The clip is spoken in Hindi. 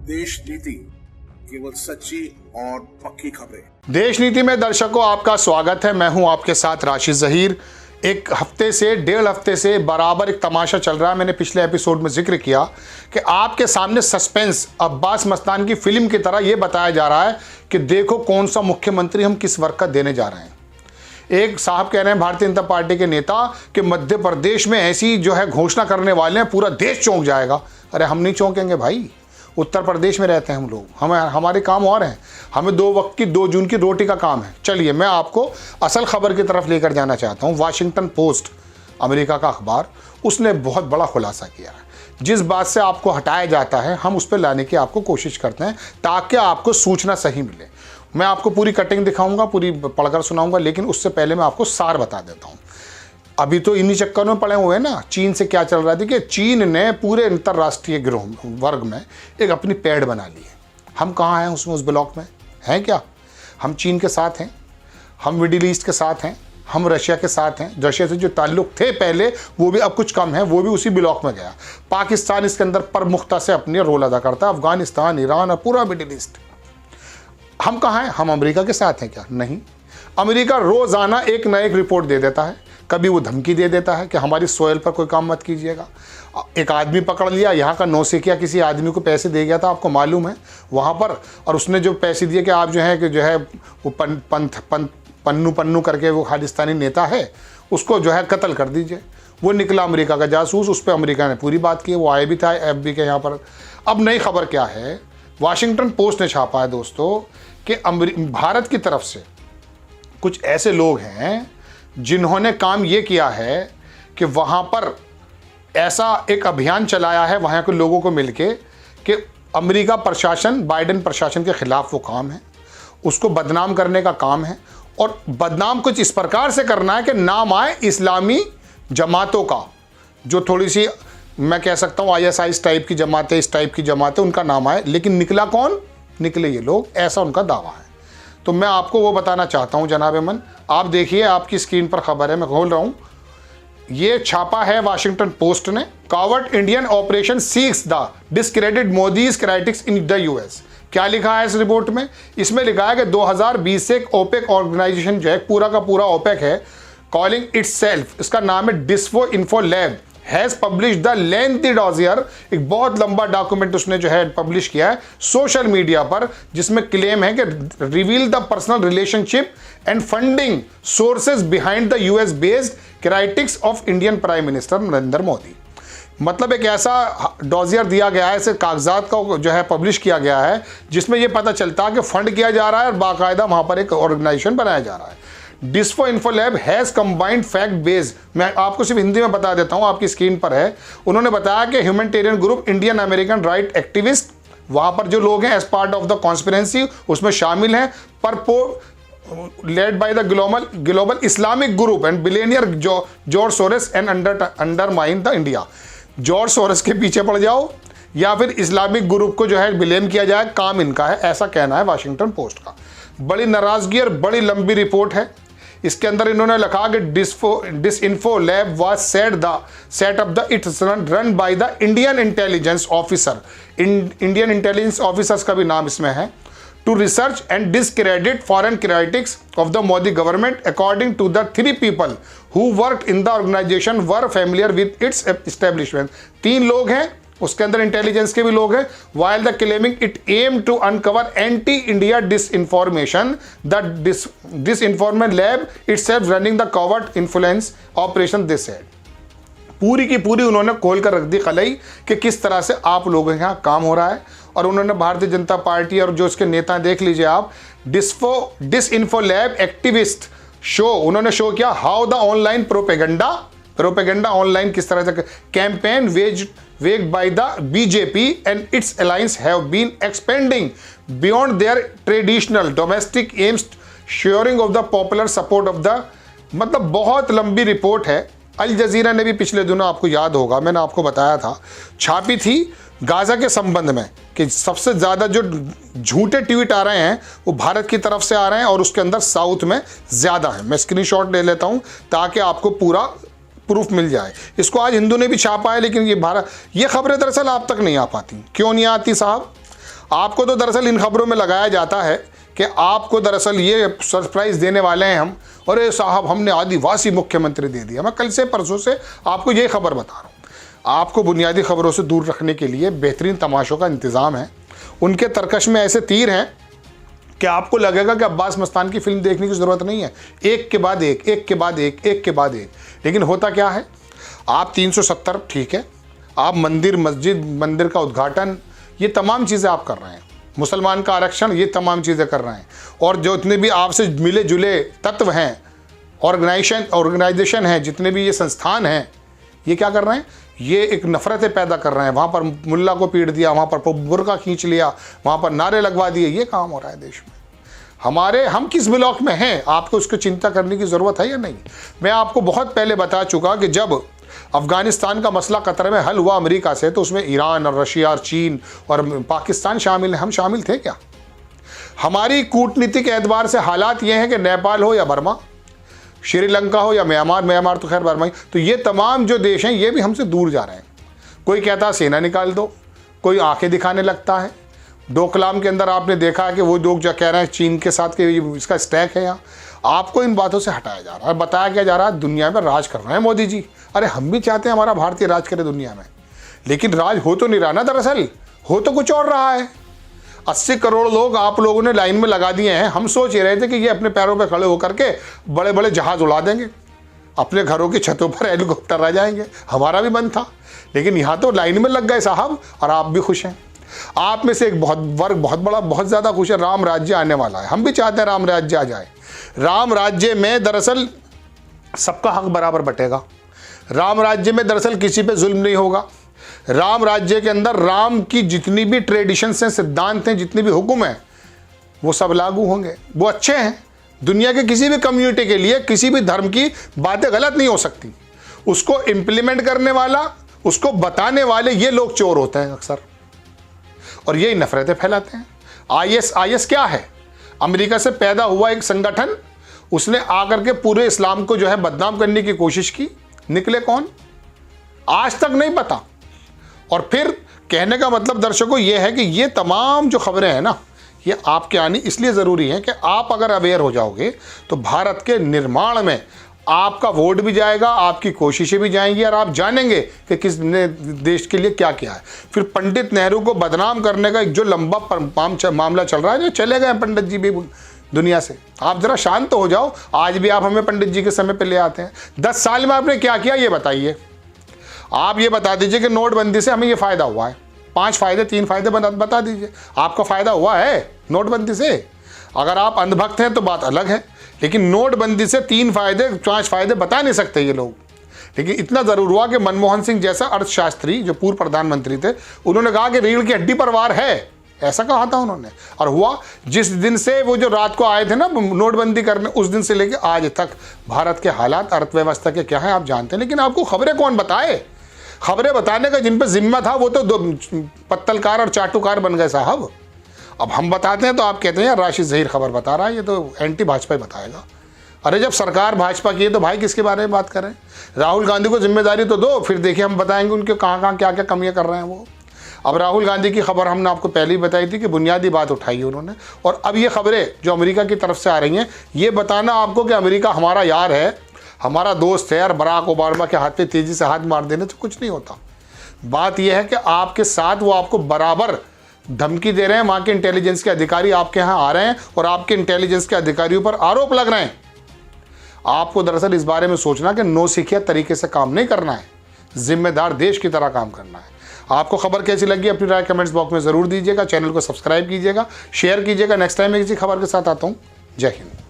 देश नीति, केवल सच्ची और पक्की खबरें। देश नीति में दर्शकों आपका स्वागत है। मैं हूं आपके साथ राशिद जहीर। एक हफ्ते से डेढ़ हफ्ते से बराबर एक तमाशा चल रहा है। मैंने पिछले एपिसोड में जिक्र किया कि आपके सामने सस्पेंस अब्बास मस्तान की फिल्म की तरह यह बताया जा रहा है कि देखो कौन सा मुख्यमंत्री हम किस वर्ग का देने जा रहे हैं। एक साहब कह रहे हैं भारतीय जनता पार्टी के नेता कि मध्य प्रदेश में ऐसी जो है घोषणा करने वाले हैं पूरा देश चौंक जाएगा। अरे हम नहीं चौंकेंगे भाई, उत्तर प्रदेश में रहते हैं हम लोग, हमारे काम और हैं। हमें 2 वक्त की 2 जून की रोटी का काम है। चलिए मैं आपको असल खबर की तरफ लेकर जाना चाहता हूँ। वाशिंगटन पोस्ट अमेरिका का अखबार, उसने बहुत बड़ा खुलासा किया है। जिस बात से आपको हटाया जाता है हम उस पर लाने की आपको कोशिश करते हैं ताकि आपको सूचना सही मिले। मैं आपको पूरी कटिंग दिखाऊंगा, पूरी पढ़कर सुनाऊंगा, लेकिन उससे पहले मैं आपको सार बता देता हूँ। अभी तो इन्हीं चक्करों में पड़े हुए हैं ना। चीन से क्या चल रहा है, देखिए चीन ने पूरे अंतर्राष्ट्रीय गिरोह वर्ग में एक अपनी पैड़ बना ली है। हम कहाँ हैं उसमें, उस ब्लॉक में हैं क्या? हम चीन के साथ हैं, हम मिडिल ईस्ट के साथ हैं, हम रशिया के साथ हैं। रशिया से जो ताल्लुक थे पहले वो भी अब कुछ कम है, वो भी उसी ब्लॉक में गया। पाकिस्तान इसके अंदर प्रमुखता से अपनी रोल अदा करता है, अफगानिस्तान, ईरान और पूरा मिडिल ईस्ट। हम कहाँ हैं? हम अमेरिका के साथ हैं क्या? नहीं। अमेरिका रोज़ाना एक न एक रिपोर्ट दे देता है। कभी वो धमकी दे देता है कि हमारी सोयल पर कोई काम मत कीजिएगा। एक आदमी पकड़ लिया, यहाँ का नौसिखिया किसी आदमी को पैसे दे गया था, आपको मालूम है वहाँ पर, और उसने जो पैसे दिए कि आप जो है वो पन्नू करके वो खालिस्तानी नेता है, उसको जो है कत्ल कर दीजिए। वो निकला अमेरिका का जासूस, उस पर अमेरिका ने पूरी बात की। वो आए भी था एफबी के यहाँ पर। अब नई खबर क्या है, वाशिंगटन पोस्ट ने छापा है दोस्तों कि भारत की तरफ से कुछ ऐसे लोग हैं जिन्होंने काम ये किया है कि वहाँ पर ऐसा एक अभियान चलाया है वहाँ के लोगों को मिलके कि अमेरिका प्रशासन, बाइडेन प्रशासन के खिलाफ वो काम है, उसको बदनाम करने का काम है। और बदनाम कुछ इस प्रकार से करना है कि नाम आए इस्लामी जमातों का, जो थोड़ी सी मैं कह सकता हूँ ISIS टाइप की जमातें, इस टाइप की जमातें, उनका नाम आए। लेकिन निकला कौन? निकले ये लोग, ऐसा उनका दावा है। तो मैं आपको वो बताना चाहता हूं जनाब अमन। आप देखिए, आपकी स्क्रीन पर खबर है, मैं खोल रहा हूं। ये छापा है वाशिंगटन पोस्ट ने। Covert Indian operation seeks the discredit Modi's critics in the US। क्या लिखा है इस रिपोर्ट में? इसमें लिखा है कि 2020 से एक ओपेक ऑर्गेनाइजेशन जो है, पूरा का पूरा ओपेक है, कॉलिंग इटसेल्फ, इसका नाम है disinfo info lab, has published the lengthy dossier, एक बहुत लंबा डॉक्यूमेंट उसने जो है पब्लिश किया है सोशल मीडिया पर, जिसमें क्लेम है कि reveal the personal relationship and funding sources behind the US based critics of Indian prime minister Narendra Modi. मतलब एक ऐसा डॉजियर दिया गया है, ऐसे कागजात का जो है पब्लिश किया गया है, जिसमें यह पता चलता है कि फंड किया जा रहा है और बाकायदा वहां पर एक ऑर्गेनाइजेशन बनाया जा रहा है। Disinfo info lab has combined fact based, मैं आपको सिर्फ हिंदी में बता देता हूं, आपकी स्क्रीन पर है। उन्होंने बताया कि humanitarian group, Indian American right activist, वहां पर जो लोग हैं as part of the conspiracy उसमें शामिल हैं, led by the global Islamic group and billionaire George Soros and undermine the India. George Soros के पीछे पड़ जाओ या फिर इस्लामिक ग्रुप को जो है ब्लेम किया जाए, काम इनका है, ऐसा कहना है वाशिंगटन पोस्ट का। बड़ी नाराजगी और बड़ी लंबी रिपोर्ट है। इसके अंदर इन्होंने लिखा कि disinfo lab was set up the it's run by the Indian intelligence officer, Indian intelligence officers का भी नाम इसमें है, to research and discredit foreign critics of the Modi government. According to the 3 people who worked in the organisation were familiar with its establishment. 3 लोग हैं, उसके अंदर इंटेलिजेंस के भी लोग हैं। While the claiming it aim to uncover anti India disinformation, the disinformation lab itself running the covert influence operation, this said. पूरी की पूरी उन्होंने खोल कर रख दी कलई कि किस तरह से आप लोगों के यहाँ काम हो रहा है। और उन्होंने भारतीय जनता पार्टी और जो उसके नेता देख लीजिए आप, डिसइंफो लैब एक्टिविस्ट शो, उन्होंने शो किया how the online propaganda online किस तरह से campaign waged by the BJP and its alliance have been expanding beyond their traditional domestic aims, shoring of the popular support of the, मतलब बहुत लंबी रिपोर्ट है। अल जजीरा ने भी पिछले दिनों, आपको याद होगा, मैंने आपको बताया था, छापी थी गाजा के संबंध में कि सबसे ज़्यादा जो झूठे ट्वीट आ रहे हैं वो भारत की तरफ से आ रहे हैं और उसके अंदर साउथ में ज़्यादा है। मैं स्क्रीनशॉट ले लेता हूँ ताकि आपको पूरा प्रूफ मिल जाए। इसको आज हिंदू ने भी छापा है, लेकिन ये खबरें दरअसल आप तक नहीं आ पाती। क्यों नहीं आती साहब? आपको तो दरअसल इन खबरों में लगाया जाता है कि आपको दरअसल ये सरप्राइज़ देने वाले हैं हम, और ये साहब हमने आदिवासी मुख्यमंत्री दे दिया। मैं कल से परसों से आपको ये खबर बता रहा हूँ। आपको बुनियादी खबरों से दूर रखने के लिए बेहतरीन तमाशों का इंतज़ाम है। उनके तरकश में ऐसे तीर हैं कि आपको लगेगा कि अब्बास मस्तान की फिल्म देखने की ज़रूरत नहीं है, एक के बाद एक, एक के बाद एक, एक के बाद एक। लेकिन होता क्या है, आप 370 ठीक है, आप मंदिर मस्जिद मंदिर का उद्घाटन ये तमाम चीज़ें आप कर रहे हैं, मुसलमान का आरक्षण ये तमाम चीज़ें कर रहे हैं, और जो इतने भी आपसे मिले जुले तत्व हैं, ऑर्गेनाइजेशन हैं, जितने भी ये संस्थान हैं, ये क्या कर रहे हैं, ये एक नफ़रतें पैदा कर रहे हैं। वहाँ पर मुल्ला को पीट दिया, वहाँ पर बुर्का खींच लिया, वहाँ पर नारे लगवा दिए, ये काम हो रहा है देश में। हम किस ब्लॉक में हैं, आपको उसकी चिंता करने की ज़रूरत है या नहीं। मैं आपको बहुत पहले बता चुका कि जब अफ़गानिस्तान का मसला कतर में हल हुआ अमेरिका से, तो उसमें ईरान और रशिया और चीन और पाकिस्तान शामिल हैं। हम शामिल थे क्या? हमारी कूटनीतिक एतबार से हालात ये हैं कि नेपाल हो या बर्मा, श्रीलंका हो या म्यांमार तो खैर बर्मा ही, तो ये तमाम जो देश हैं ये भी हमसे दूर जा रहे हैं। कोई कहता है सेना निकाल दो, कोई आंखें दिखाने लगता है। डोकलाम के अंदर आपने देखा है कि वो लोग जो कह रहे हैं चीन के साथ कि इसका स्टैक है यहाँ। आपको इन बातों से हटाया जा रहा है, बताया क्या जा रहा है, दुनिया में राज कर रहे हैं मोदी जी। अरे हम भी चाहते हैं हमारा भारतीय राज करे दुनिया में, लेकिन राज हो तो नहीं रहा ना, दरअसल हो तो कुछ और रहा है। 80 करोड़ लोग आप लोगों ने लाइन में लगा दिए हैं। हम सोच रहे थे कि ये अपने पैरों पर खड़े होकर के बड़े बड़े जहाज़ उड़ा देंगे, अपने घरों की छतों पर हेलीकॉप्टर आ जाएंगे, हमारा भी मन था। लेकिन यहाँ तो लाइन में लग गए साहब, और आप भी खुश हैं। आप में से एक वर्ग बहुत बड़ा बहुत ज़्यादा खुश है, राम राज्य आने वाला है। हम भी चाहते हैं राम राज्य आ जाए। राम राज्य में दरअसल सबका हक बराबर बटेगा। राम राज्य में दरअसल किसी पे जुल्म नहीं होगा। राम राज्य के अंदर राम की जितनी भी ट्रेडिशंस हैं, सिद्धांत हैं, जितनी भी हुक्म हैं, वो सब लागू होंगे। वो अच्छे हैं। दुनिया के किसी भी कम्युनिटी के लिए किसी भी धर्म की बातें गलत नहीं हो सकती। उसको इम्प्लीमेंट करने वाला, उसको बताने वाले ये लोग चोर होते हैं अक्सर, और यही नफरतें फैलाते हैं। आईएस क्या है? अमेरिका से पैदा हुआ एक संगठन, उसने आकर के पूरे इस्लाम को जो है बदनाम करने की कोशिश की। निकले कौन? आज तक नहीं पता। और फिर कहने का मतलब दर्शकों ये है कि ये तमाम जो खबरें हैं ना, ये आपके आनी इसलिए ज़रूरी है कि आप अगर अवेयर हो जाओगे तो भारत के निर्माण में आपका वोट भी जाएगा, आपकी कोशिशें भी जाएंगी, और आप जानेंगे कि किसने देश के लिए क्या किया है। फिर पंडित नेहरू को बदनाम करने का एक जो लंबा मामला चल रहा है, जो चले गए पंडित जी भी दुनिया से, आप ज़रा शांत हो जाओ। आज भी आप हमें पंडित जी के समय पे ले आते हैं। 10 साल में आपने क्या किया ये बताइए। आप ये बता दीजिए कि नोटबंदी से हमें ये फ़ायदा हुआ है। 5 फ़ायदे 3 फ़ायदे बता दीजिए। आपका फ़ायदा हुआ है नोटबंदी से? अगर आप अंधभक्त हैं तो बात अलग है, लेकिन नोटबंदी से 3 फ़ायदे 5 फ़ायदे बता नहीं सकते ये लोग। लेकिन इतना ज़रूर हुआ कि मनमोहन सिंह जैसा अर्थशास्त्री जो पूर्व प्रधानमंत्री थे, उन्होंने कहा कि रीढ़ की हड्डी पर वार है, ऐसा कहा था उन्होंने। और हुआ। जिस दिन से वो जो रात को आए थे ना नोटबंदी करने, उस दिन से लेकर आज तक भारत के हालात अर्थव्यवस्था के क्या है आप जानते हैं। लेकिन आपको खबरें कौन बताए? खबरें बताने का जिन पर जिम्मा था वो तो पत्तलकार और चाटुकार बन गए साहब। अब हम बताते हैं तो आप कहते हैं यार राशिद ज़हीर खबर बता रहा है, ये तो एंटी भाजपा ही बताएगा। अरे जब सरकार भाजपा की है तो भाई किसके बारे में बात करें? राहुल गांधी को जिम्मेदारी तो दो, फिर देखिए हम बताएंगे उनके कहाँ क्या क्या कमियाँ कर रहे हैं वो। अब राहुल गांधी की खबर हमने आपको पहले ही बताई थी कि बुनियादी बात उठाई है उन्होंने, और अब ये खबरें जो अमेरिका की तरफ से आ रही हैं, ये बताना आपको कि अमेरिका हमारा यार है, हमारा दोस्त है, और बराक ओबामा के हाथ पे तेज़ी से हाथ मार देने से कुछ नहीं होता। बात यह है कि आपके साथ वो आपको बराबर धमकी दे रहे हैं। वहाँ के इंटेलिजेंस के अधिकारी आपके यहाँ आ रहे हैं और आपके इंटेलिजेंस के अधिकारियों पर आरोप लग रहे हैं। आपको दरअसल इस बारे में सोचना कि नौसिखिया तरीके से काम नहीं करना है, जिम्मेदार देश की तरह काम करना है। आपको खबर कैसी लगी अपनी राय कमेंट्स बॉक्स में ज़रूर दीजिएगा। चैनल को सब्सक्राइब कीजिएगा, शेयर कीजिएगा। नेक्स्ट टाइम मैं किसी खबर के साथ आता हूँ। जय हिंद।